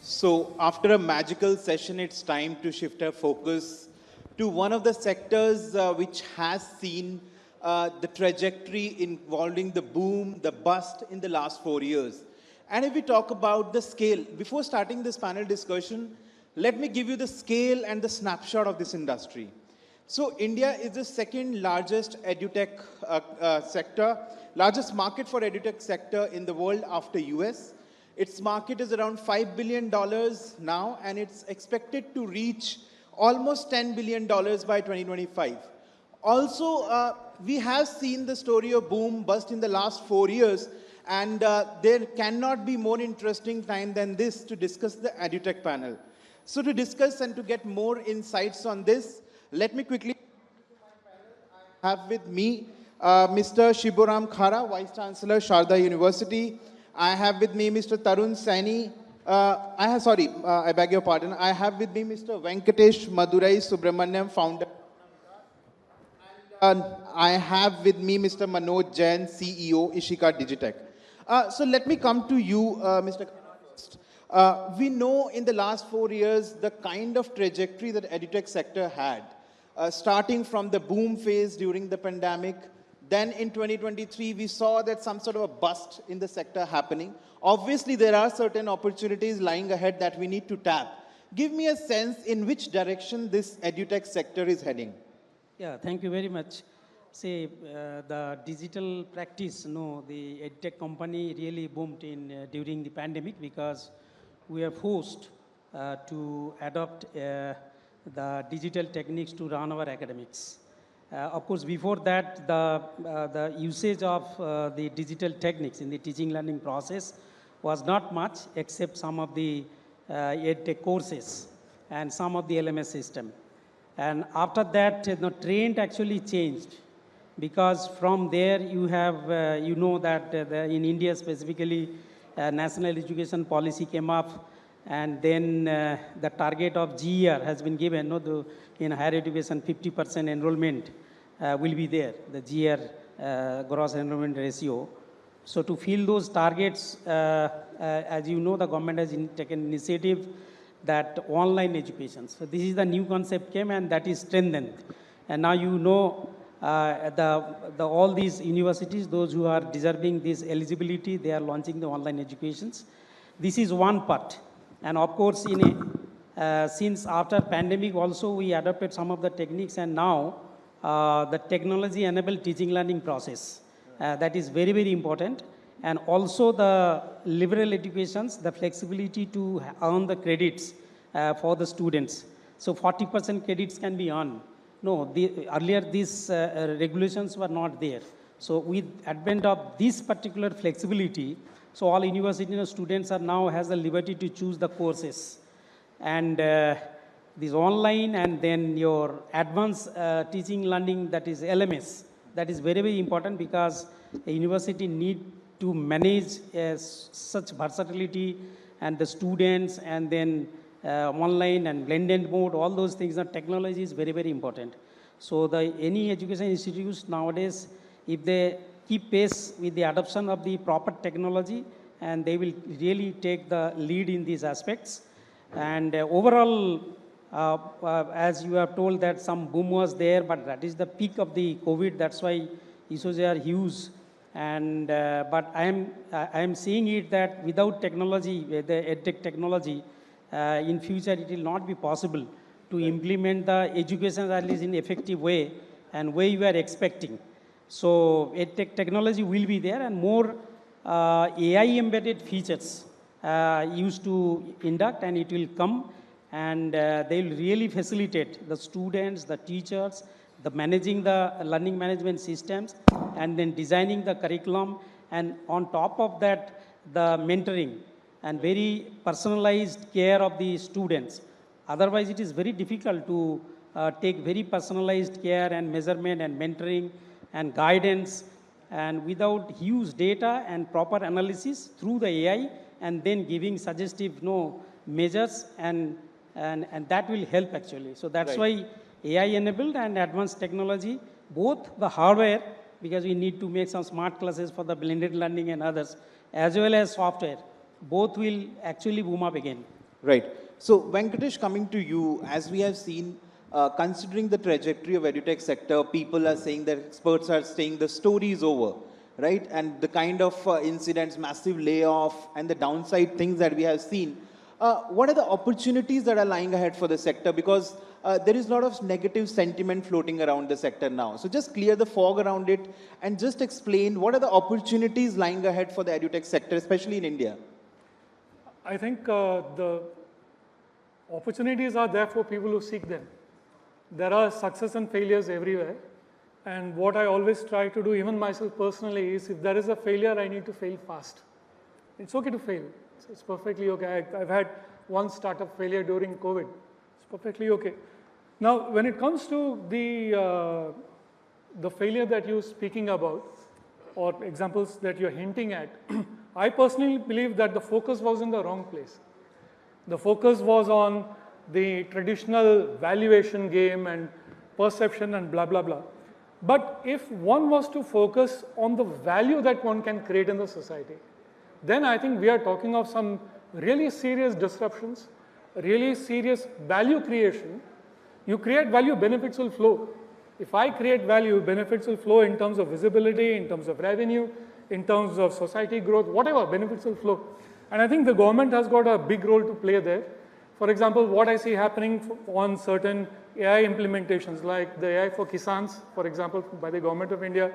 So after a magical session, it's time to shift our focus to one of the sectors which has seen the trajectory involving the boom, the bust in the last 4 years. And if we talk about the scale, before starting this panel discussion, let me give you the scale and the snapshot of this industry. So India is the second largest edutech sector, largest market for edutech sector in the world after US. Its market is around $5 billion now, and it's expected to reach almost $10 billion by 2025. Also, we have seen the story of boom bust in the last 4 years, and there cannot be more interesting time than this to discuss the EdTech panel. So to discuss and to get more insights on this, let me quickly have with me Mr. Sibaram Khara, Vice Chancellor, Sharda University. I have with me Mr. Tarun Saini. I beg your pardon. I have with me Mr. Venkatesh Madurai Subramanian, founder. And I have with me Mr. Manoj Jain, CEO, Ishika Digitech. So let me come to you, Mr. first. We know in the last 4 years the kind of trajectory that edutech sector had, starting from the boom phase during the pandemic. Then in 2023, we saw that some sort of a bust in the sector happening. Obviously, there are certain opportunities lying ahead that we need to tap. Give me a sense in which direction this edutech sector is heading. Yeah, thank you very much. Say, the digital practice, the EdTech company really boomed in during the pandemic because we are forced to adopt the digital techniques to run our academics. Of course, before that, the usage of the digital techniques in the teaching learning process was not much, except some of the EdTech courses and some of the LMS system. And after that, the trend actually changed, because from there you have, you know that in India specifically, national education policy came up, and then the target of GER has been given, in higher education 50% enrollment will be there, the GER gross enrollment ratio. So to fill those targets, as you know, the government has taken initiative that online education. So this is the new concept came, and that is strengthened. And now you know all these universities, those who are deserving this eligibility, they are launching the online educations. This is one part. And of course, since after pandemic also, we adopted some of the techniques, and now the technology-enabled teaching learning process. That is very, very important. And also the liberal educations, the flexibility to earn the credits for the students. So 40% credits can be earned. No, earlier these regulations were not there. So with advent of this particular flexibility, so all university students are now has the liberty to choose the courses. And this online and then your advanced teaching learning, that is LMS, that is very, very important, because a university need to manage such versatility and the students, and then online and blended mode, all those things. The technology is very, very important. So any education institutes nowadays, if they keep pace with the adoption of the proper technology, and they will really take the lead in these aspects. And overall, as you have told that some boom was there, but that is the peak of the COVID. That's why issues are huge. And but I am seeing it that without technology, the EdTech technology, in future it will not be possible to implement the education at least in effective way and way you are expecting. So EdTech technology will be there, and more AI embedded features used to induct, and it will come, and they will really facilitate the students, the teachers, the managing the learning management systems, and then designing the curriculum, and on top of that, the mentoring and very personalized care of the students. Otherwise, it is very difficult to take very personalized care and measurement and mentoring and guidance, and without huge data and proper analysis through the AI, and then giving suggestive measures, and that will help actually. So that's why AI enabled and advanced technology, both the hardware, because we need to make some smart classes for the blended learning and others, as well as software, both will actually boom up again. Right. So, Venkatesh, coming to you, as we have seen, considering the trajectory of edutech sector, people are saying that experts are saying the story is over, right? And the kind of incidents, massive layoff, and the downside things that we have seen. What are the opportunities that are lying ahead for the sector? Because there is a lot of negative sentiment floating around the sector now. So just clear the fog around it and just explain what are the opportunities lying ahead for the edutech sector, especially in India. I think the opportunities are there for people who seek them. There are success and failures everywhere. And what I always try to do, even myself personally, is if there is a failure, I need to fail fast. It's okay to fail. It's perfectly okay. I've had one startup failure during COVID. It's perfectly okay. Now, when it comes to the failure that you're speaking about, or examples that you're hinting at, I personally believe that the focus was in the wrong place. The focus was on the traditional valuation game and perception and blah, blah, blah. But if one was to focus on the value that one can create in the society, then I think we are talking of some really serious disruptions, really serious value creation. You create value, benefits will flow. If I create value, benefits will flow in terms of visibility, in terms of revenue, in terms of society growth, whatever, benefits will flow. And I think the government has got a big role to play there. For example, what I see happening on certain AI implementations, like the AI for Kisans, for example, by the government of India,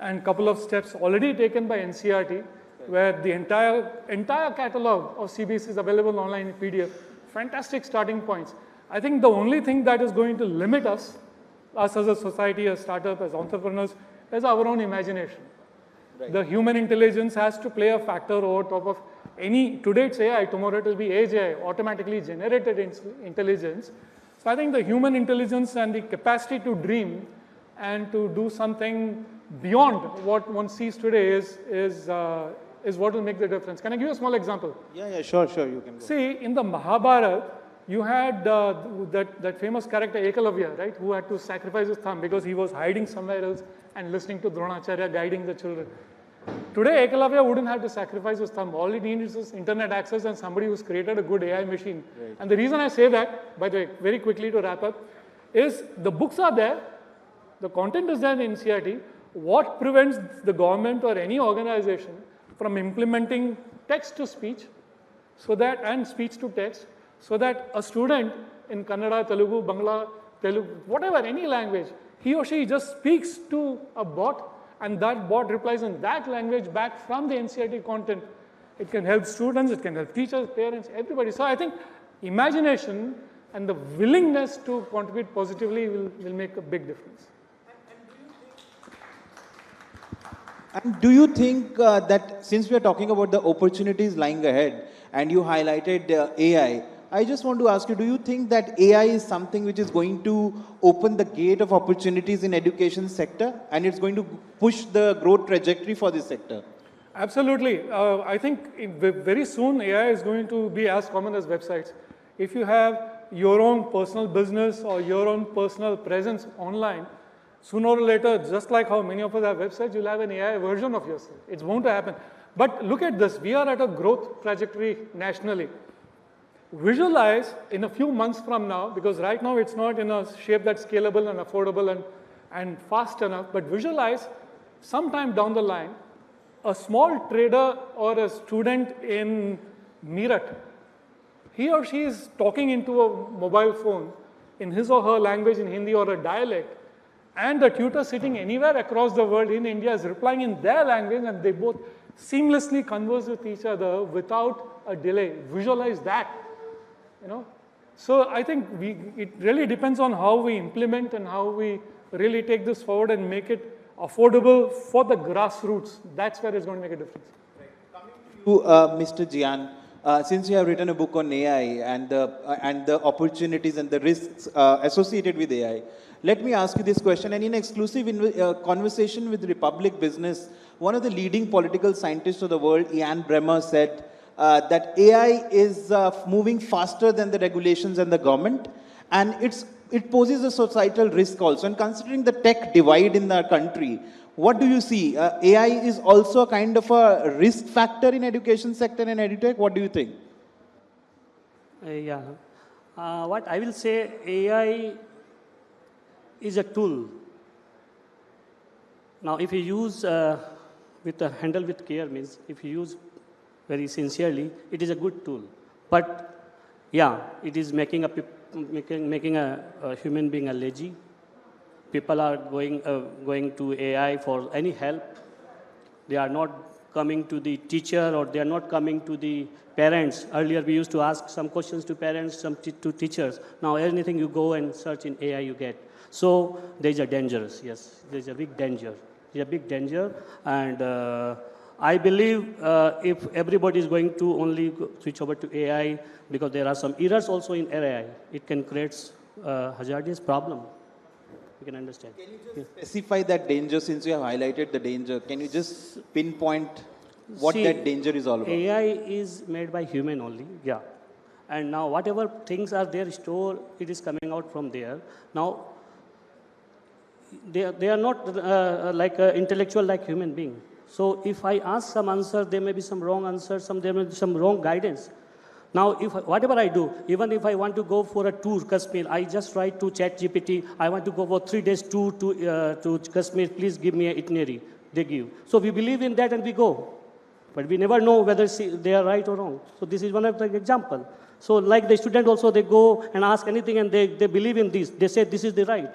and a couple of steps already taken by NCRT, where the entire catalog of CBC is available online in PDF. Fantastic starting points. I think the only thing that is going to limit us as a society, as startup, as entrepreneurs, is our own imagination. Right. The human intelligence has to play a factor over top of any, today it's AI, tomorrow it will be AI, automatically generated intelligence. So I think the human intelligence and the capacity to dream and to do something beyond what one sees today is what will make the difference. Can I give you a small example? Yeah, sure, you can go. See, in the Mahabharata, you had that famous character Ekalavya, right, who had to sacrifice his thumb because he was hiding somewhere else and listening to Dronacharya guiding the children. Today, Ekalavya wouldn't have to sacrifice his thumb. All he needs is internet access and somebody who's created a good AI machine. Right. And the reason I say that, by the way, very quickly to wrap up, is the books are there, the content is there in NCRT. What prevents the government or any organization from implementing text to speech, so that, and speech to text, so that a student in Kannada, Telugu, Bangla, Telugu, whatever, any language, he or she just speaks to a bot and that bot replies in that language back from the NCRT content. It can help students, it can help teachers, parents, everybody. So I think imagination and the willingness to contribute positively will make a big difference. And do you think that since we are talking about the opportunities lying ahead and you highlighted AI, I just want to ask you, do you think that AI is something which is going to open the gate of opportunities in education sector and it's going to push the growth trajectory for this sector? Absolutely. I think very soon AI is going to be as common as websites. If you have your own personal business or your own personal presence online, sooner or later, just like how many of us have websites, you'll have an AI version of yourself. It's bound to happen. But look at this. We are at a growth trajectory nationally. Visualize in a few months from now, because right now it's not in a shape that's scalable and affordable and fast enough, but visualize sometime down the line, a small trader or a student in Meerut, he or she is talking into a mobile phone in his or her language, in Hindi or a dialect, and the tutor sitting anywhere across the world in India is replying in their language, and they both seamlessly converse with each other without a delay. Visualize that. So I think it really depends on how we implement and how we really take this forward and make it affordable for the grassroots. That's where it's going to make a difference. Coming to you, Mr. Jain, since you have written a book on AI and the opportunities and the risks associated with AI, let me ask you this question. And in exclusive conversation with Republic Business, one of the leading political scientists of the world, Ian Bremmer, said that AI is moving faster than the regulations and the government, and it poses a societal risk also. And considering the tech divide in the country, what do you see? AI is also a kind of a risk factor in education sector and edutech. What do you think? Yeah. What I will say, AI is a tool. Now, if you use handle with care means if you use very sincerely, it is a good tool. But yeah, it is making a human being a lazy. People are going to AI for any help. They are not coming to the teacher or they are not coming to the parents. Earlier we used to ask some questions to parents, some to teachers. Now anything you go and search in AI you get. So there is a danger, yes, there is a big danger. There is a big danger, and I believe if everybody is going to only switch over to AI, because there are some errors also in AI, it can create hazardous problem. You can understand. Can you just specify that danger since you have highlighted the danger? Can you just pinpoint what that danger is all about? AI is made by human only, yeah. And now whatever things are there stored, it is coming out from there. Now, they are not like intellectual like human being. So if I ask some answer, there may be some wrong answer, there may be some wrong guidance. Now, whatever I do, even if I want to go for a tour, Kashmir, I just write to ChatGPT, I want to go for 3 days tour to Kashmir, please give me an itinerary. They give. So we believe in that and we go. But we never know whether they are right or wrong. So this is one of the example. So like the student also, they go and ask anything and they believe in this. They say this is the right.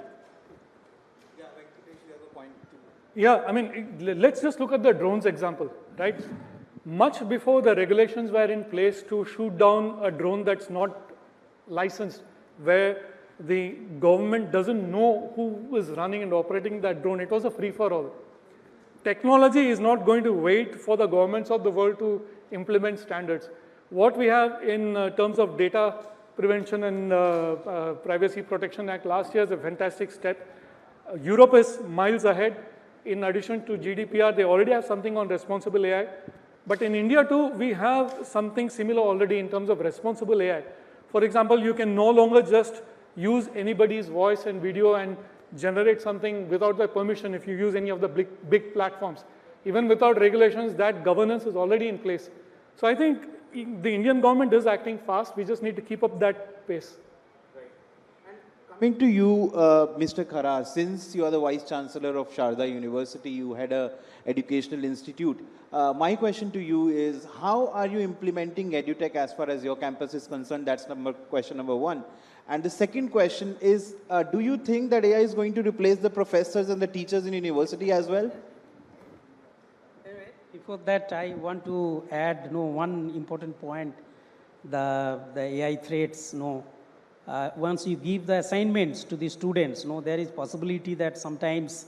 Yeah, Venkatesh, you have a point too. Yeah, I mean, let's just look at the drones example, right? Much before the regulations were in place to shoot down a drone that's not licensed, where the government doesn't know who is running and operating that drone, it was a free-for-all. Technology is not going to wait for the governments of the world to implement standards. What we have in terms of Data Prevention and Privacy Protection Act last year is a fantastic step. Europe is miles ahead. In addition to GDPR, they already have something on responsible AI. But in India too, we have something similar already in terms of responsible AI. For example, you can no longer just use anybody's voice and video and generate something without their permission if you use any of the big platforms. Even without regulations, that governance is already in place. So I think the Indian government is acting fast. We just need to keep up that pace. Coming to you, Mr. Khara, since you are the Vice Chancellor of Sharda University, you had an educational institute. My question to you is, how are you implementing EdTech as far as your campus is concerned? That's question number one. And the second question is, do you think that AI is going to replace the professors and the teachers in university as well? Before that, I want to add one important point, the AI threats. Once you give the assignments to the students, there is possibility that sometimes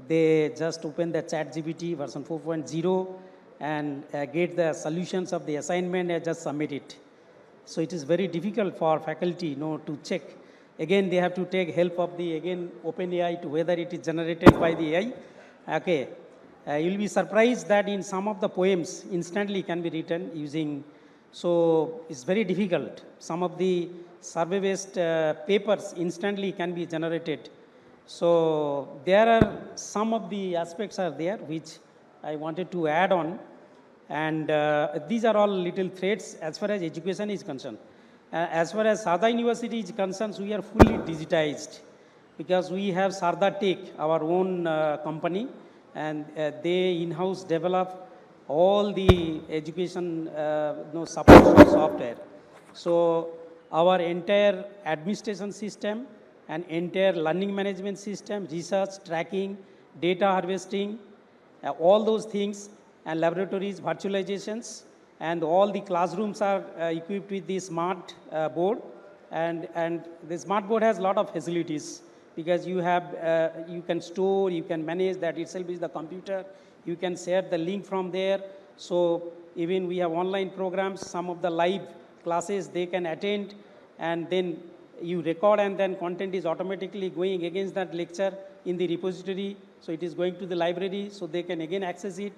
they just open the ChatGPT version 4.0 and get the solutions of the assignment and just submit it. So it is very difficult for faculty to check. Again, they have to take help of the OpenAI to whether it is generated by the AI. Okay, you'll be surprised that in some of the poems instantly can be written using. So it's very difficult. Some of the survey-based papers instantly can be generated. So there are some of the aspects are there which I wanted to add on, and these are all little threats as far as education is concerned. As far as Sharda University is concerned, we are fully digitized because we have Sharda Tech, our own company, and they in-house develop all the education support software. So our entire administration system and entire learning management system, research, tracking, data harvesting, all those things, and laboratories, virtualizations, and all the classrooms are equipped with the smart board. And the smart board has a lot of facilities because you can store, you can manage, that itself is the computer. You can share the link from there. So even we have online programs, some of the live classes they can attend, and then you record, and then content is automatically going against that lecture in the repository. So it is going to the library, so they can again access it.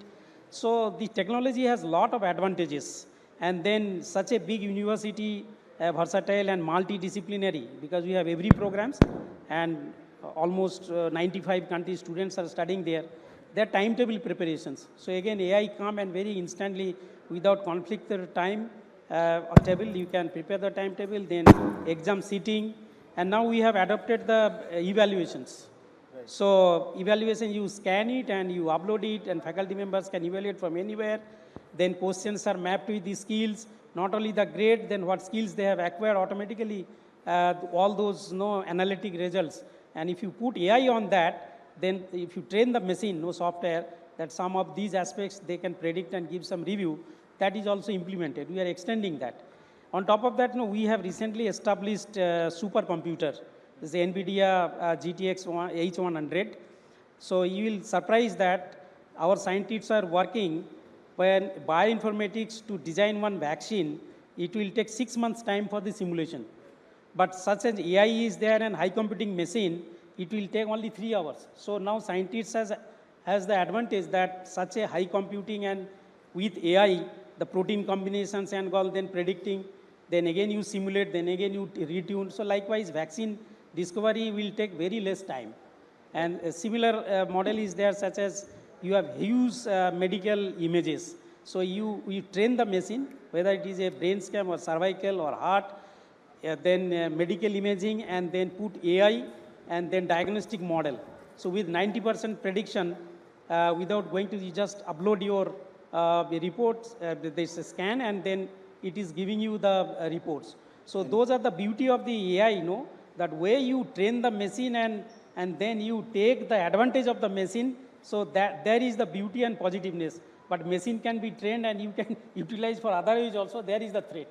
So the technology has a lot of advantages. And then such a big university, versatile and multidisciplinary, because we have every programs, and almost 95 country students are studying there. Their timetable preparations. So again, AI come and very instantly, without conflict of time, table, you can prepare the timetable, then exam sitting, and now we have adopted the evaluations. Right. So evaluation, you scan it and you upload it, and faculty members can evaluate from anywhere. Then questions are mapped with the skills, not only the grade, then what skills they have acquired automatically, all those analytic results. And if you put AI on that, then if you train the machine, software, that some of these aspects they can predict and give some review, that is also implemented. We are extending that. On top of that, we have recently established supercomputer. This is the NVIDIA GTX H100. So you will surprise that our scientists are working when bioinformatics to design one vaccine, it will take 6 months time for the simulation. But such as AI is there and high computing machine, it will take only 3 hours. So now scientists has the advantage that such a high computing and with AI, the protein combinations and all, then predicting, then again you simulate, then again you retune. So likewise, vaccine discovery will take very less time. And a similar model is there, such as you have huge medical images. So you train the machine, whether it is a brain scan or cervical or heart, then medical imaging, and then put AI and then diagnostic model. So with 90% prediction, without going to, you just upload your reports, there's a scan, and then it is giving you the reports. So those are the beauty of the AI, that way you train the machine and then you take the advantage of the machine. So that there is the beauty and positiveness. But machine can be trained and you can utilize for other use also. There is the threat.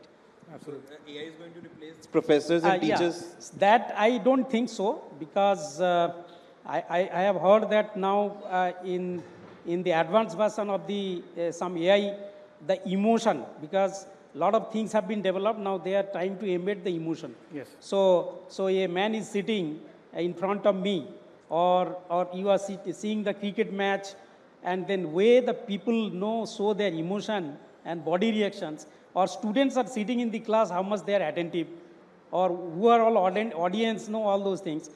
Absolutely. AI is going to replace professors and teachers? Yeah. That I don't think so, because I have heard that now in the advanced version of the some AI, the emotion, because a lot of things have been developed, now they are trying to embed the emotion. Yes. So a man is sitting in front of me, or you are seeing the cricket match, and then way the people show their emotion and body reactions, or students are sitting in the class, how much they are attentive, or who are all audience, all those things.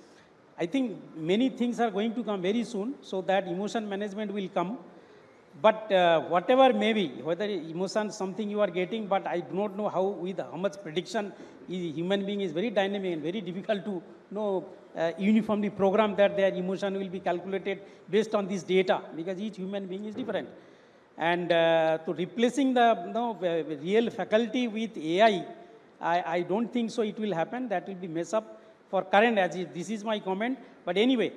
I think many things are going to come very soon, so that emotion management will come. But whatever may be, whether emotion something you are getting, but I do not know how much prediction. Human being is very dynamic and very difficult to uniformly program that their emotion will be calculated based on this data, because each human being is different. And to replacing the real faculty with AI, I don't think so it will happen. That will be mess up for current, this is my comment. But anyway,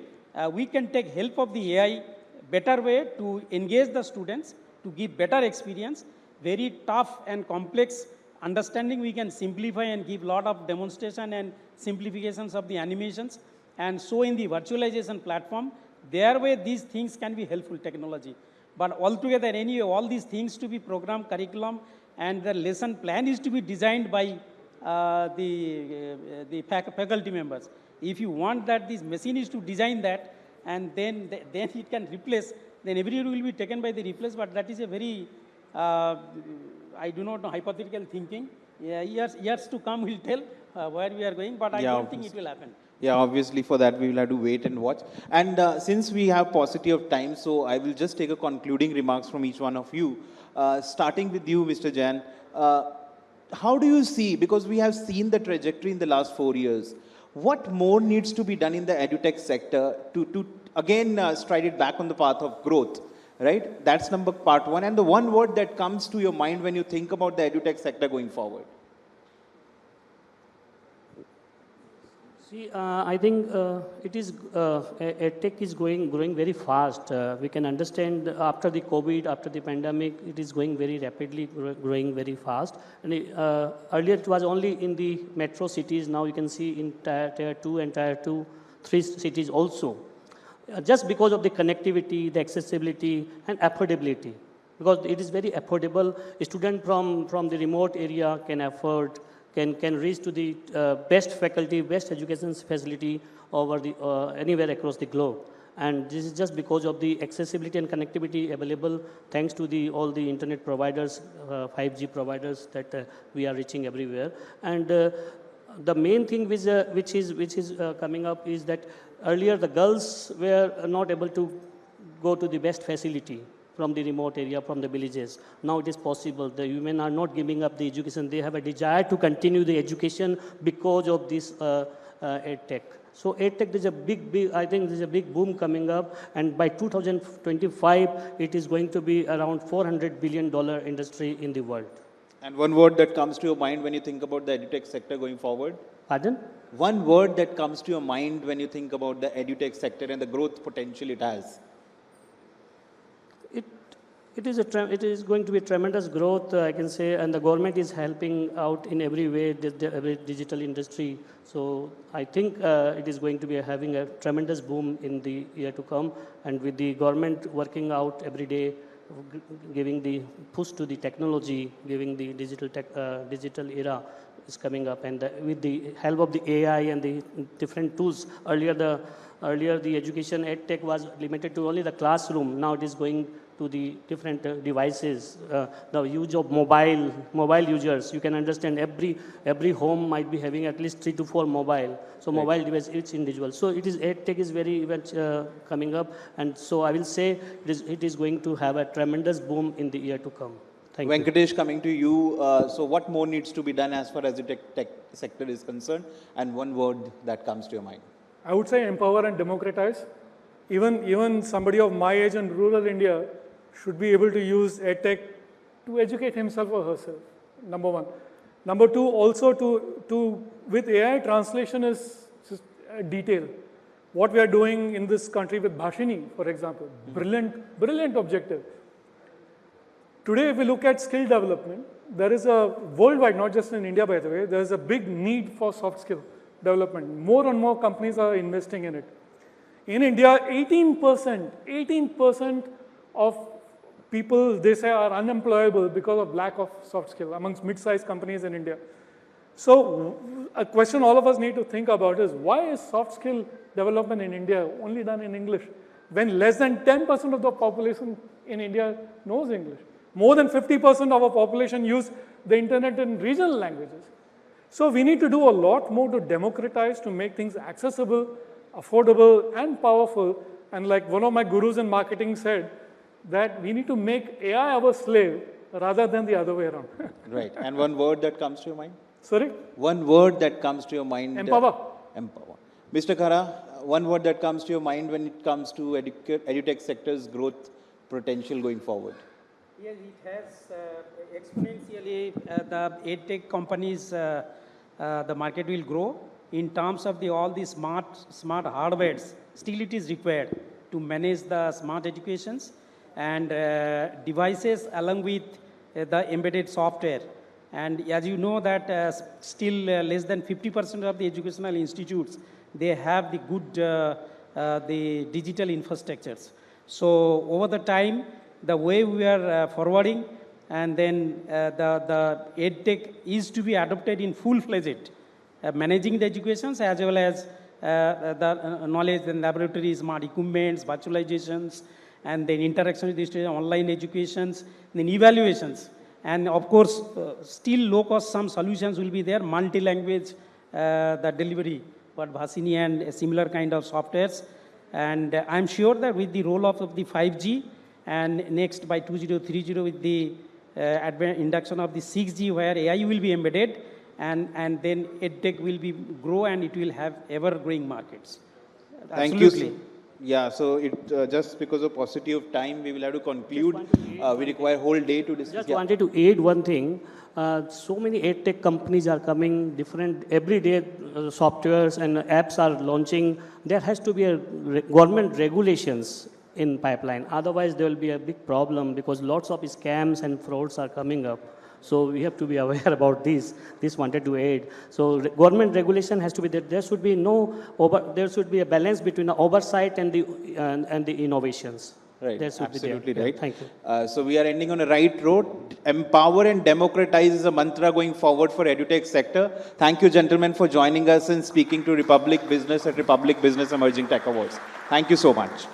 we can take help of the AI, better way to engage the students, to give better experience. Very tough and complex understanding we can simplify and give lot of demonstration and simplifications of the animations, and so in the virtualization platform, their way these things can be helpful technology. But altogether anyway, all these things to be programmed curriculum, and the lesson plan is to be designed by the faculty members. If you want that this machine is to design that, and then it can replace, then every rule will be taken by the replace. But that is a very, I do not know, hypothetical thinking. Yeah, years to come will tell where we are going, but I don't think it will happen. Yeah, obviously for that we will have to wait and watch. And since we have paucity of time, so I will just take a concluding remarks from each one of you. Starting with you, Mr. Jain. How do you see, because we have seen the trajectory in the last 4 years, what more needs to be done in the edutech sector to again stride it back on the path of growth, right? That's part one. And the one word that comes to your mind when you think about the edutech sector going forward. See, I think it is EdTech is growing very fast. We can understand after the COVID, after the pandemic, it is going very rapidly, growing very fast. And earlier it was only in the metro cities. Now you can see in tier 2 and tier 2, 3 cities also. Just because of the connectivity, the accessibility, and affordability. Because it is very affordable. A student from the remote area can afford, can reach to the best faculty, best education facility over the anywhere across the globe. And this is just because of the accessibility and connectivity available thanks to all the internet providers, 5G providers that we are reaching everywhere. And the main thing which is coming up is that earlier the girls were not able to go to the best facility. from the remote area, from the villages. Now it is possible. The women are not giving up the education. They have a desire to continue the education because of this EdTech. So EdTech, there's a I think there's a big boom coming up, and by 2025, it is going to be around $400 billion industry in the world. And one word that comes to your mind when you think about the edutech sector going forward? Pardon? One word that comes to your mind when you think about the edutech sector and the growth potential it has? It is going to be tremendous growth, I can say, and the government is helping out in every way, every digital industry. So I think it is going to be having a tremendous boom in the year to come, and with the government working out every day, giving the push to the technology, giving the digital era is coming up, and with the help of the AI and the different tools. Earlier the education EdTech was limited to only the classroom. Now it is going to the different devices, the use of mobile users. You can understand every home might be having at least 3 to 4 mobile. So right. Mobile device, each individual. So it is EdTech is very much coming up, and so I will say it is going to have a tremendous boom in the year to come. Thank you. Venkatesh, coming to you. So what more needs to be done as far as the tech sector is concerned, and one word that comes to your mind? I would say empower and democratize. Even somebody of my age in rural India should be able to use EdTech to educate himself or herself, number one. Number two, also with AI, translation is just a detail. What we are doing in this country with Bhashini, for example, brilliant objective. Today, if we look at skill development, there is a worldwide, not just in India by the way, there is a big need for soft skill development. More and more companies are investing in it. In India, 18% of people, they say, are unemployable because of lack of soft skill amongst mid-sized companies in India. So a question all of us need to think about is, why is soft skill development in India only done in English, when less than 10% of the population in India knows English? More than 50% of our population use the internet in regional languages. So we need to do a lot more to democratize, to make things accessible, affordable, and powerful. And like one of my gurus in marketing said, that we need to make AI our slave rather than the other way around. Right. And one word that comes to your mind? Sorry? One word that comes to your mind? Empower. Empower. Mr. Khara, one word that comes to your mind when it comes to edutech sector's growth potential going forward? Yes, it has exponentially, the EdTech companies, the market will grow. In terms of all the smart hardwares, still it is required to manage the smart educations and devices along with the embedded software. And as you know that still less than 50% of the educational institutes, they have the good the digital infrastructures. So over the time, the way we are forwarding, and then the EdTech is to be adopted in full-fledged, managing the educations as well as the knowledge and laboratories, smart equipments, virtualizations, and then interaction with the student, online educations, then evaluations. And of course, still low-cost some solutions will be there, multi-language, the delivery, but Bhashini and similar kind of softwares. And I'm sure that with the roll-off of the 5G, and next by 2030 with the induction of the 6G, where AI will be embedded, and then EdTech will grow, and it will have ever-growing markets. Thank Absolutely. you. Yeah, so just because of paucity of time, we will have to conclude. We require a whole day to discuss. Just wanted to add one thing. So many EdTech companies are coming, different, every day softwares and apps are launching. There has to be a government regulations in pipeline. Otherwise, there will be a big problem because lots of scams and frauds are coming up. So we have to be aware about this. This wanted to aid. So government regulation has to be there. There should be there should be a balance between the oversight and the innovations. Right. Absolutely right. Yeah, thank you. So we are ending on a right road. Empower and democratize is a mantra going forward for edutech sector. Thank you, gentlemen, for joining us and speaking to Republic Business at Republic Business Emerging Tech Awards. Thank you so much.